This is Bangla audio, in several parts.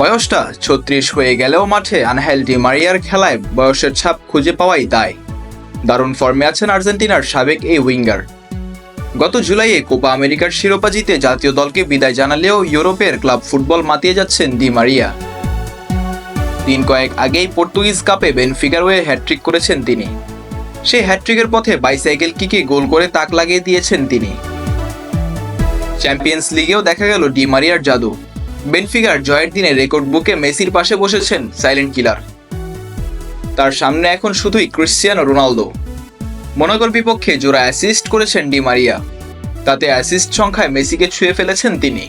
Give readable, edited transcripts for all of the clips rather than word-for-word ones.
বয়সটা ৩৬ হয়ে গেলেও মাঠে আনহেল ডি মারিয়ার খেলায় বয়সের ছাপ খুঁজে পাওয়াই দায়। দারুণ ফর্মে আছেন আর্জেন্টিনার সাবেক এই উইঙ্গার। গত জুলাইয়ে কোপা আমেরিকার শিরোপা জিতে জাতীয় দলকে বিদায় জানালেও ইউরোপের ক্লাব ফুটবল মাতিয়ে যাচ্ছেন ডি মারিয়া। দিন কয়েক আগেই পর্তুগিজ কাপে বেনফিকার হয়ে হ্যাটট্রিক করেছেন তিনি। সেই হ্যাটট্রিকের পথে বাইসাইকেল কিকে গোল করে তাক লাগিয়ে দিয়েছেন তিনি। চ্যাম্পিয়ন্স লিগেও দেখা গেল ডি মারিয়ার জাদু। বেনফিকার জয়ের দিনে রেকর্ড বুকে মেসির পাশে বসেছেন সাইলেন্ট কিলার। তার সামনে এখন শুধুই ক্রিশ্চিয়ানো রোনালদো। মোনাকোর বিপক্ষে জোড়া অ্যাসিস্ট করেছেন ডি মারিয়া। তাতে অ্যাসিস্ট সংখ্যায় মেসিকে ছুঁয়ে ফেলেছেন তিনি।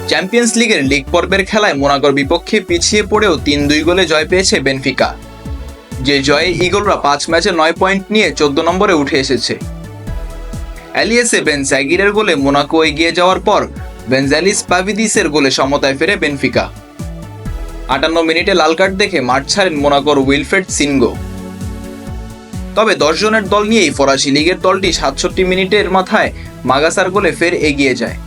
চ্যাম্পিয়ন্স লিগের লিগ পর্বের খেলায় মোনাকোর বিপক্ষে পিছিয়ে পড়েও ৩-২ গোলে জয় পেয়েছে বেনফিকা। যে জয়ে ইগলরা ৫ ম্যাচে ৯ পয়েন্ট নিয়ে ১৪ নম্বরে উঠে এসেছে। অ্যালিয়েসে বেনজাগিরের গোলে মোনাকো এগিয়ে যাওয়ার পর বেনজালিস পাভিদিসের গোলে সমতায় ফেরে বেনফিকা। ৫৮ মিনিটে লাল কার্ড দেখে মাঠ ছাড়েন মোনাকোর উইলফ্রেড সিনগো। তবে ১০ জনের দল নিয়েই ফরাসি লিগের দলটি ৬৭ মিনিটের মাথায় মাগাসার গোলে ফের এগিয়ে যায়।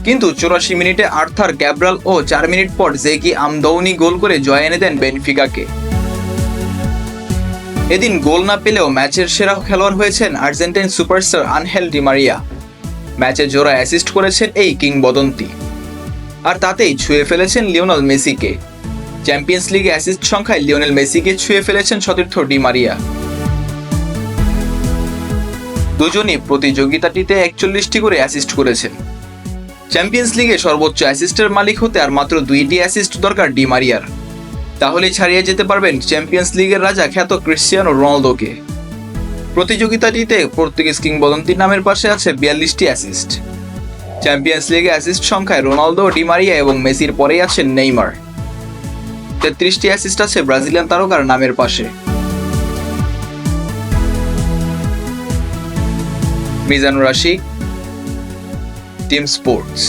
কিন্তু ৮৪ মিনিটে আর্থার ক্যাব্রাল ও ৪ মিনিট পর জেকি আমদৌনি গোল করে জয় এনে দেন বেনফিকাকে। এদিন গোল না পেলেও ম্যাচের সেরা খেলোয়াড় হয়েছেন Argentine superstar Angel Di Maria. ম্যাচে জোড়া অ্যাসিস্ট করেছেন এই কিংবদন্তি, আর তাতেই ছুঁয়ে ফেলেছেন লিওনেল মেসিকে। চ্যাম্পিয়ন্স লিগে অ্যাসিস্ট সংখ্যায় লিওনেল মেসিকে ছুঁয়ে ফেলেছেন সতীর্থ ডি মারিয়া। দুজনই প্রতিযোগিতাটিতে ৪১টি করে অ্যাসিস্ট করেছেন। চ্যাম্পিয়ন্স লিগে সর্বোচ্চ অ্যাসিস্টের মালিক হতে আর মাত্র ২টি অ্যাসিস্ট দরকার ডি মারিয়ার। তাহলেই ছাড়িয়ে যেতে পারবেন চ্যাম্পিয়ন্স লিগের রাজা খ্যাত ক্রিশ্চিয়ানো রোনালদোকে। প্রতিযোগিতাটিতে পর্তুগিজ কিংবদন্তির নামের পাশে আছে ৪২টি অ্যাসিস্ট। চ্যাম্পিয়ন্স লিগে অ্যাসিস্ট সংখ্যায় রোনালদো, ডি মারিয়া এবং মেসির পরেই আছেন নেইমার। ৩৩টি অ্যাসিস্ট আছে ব্রাজিলিয়ান তারকার নামের পাশে। Mizanur Rasik, team sports.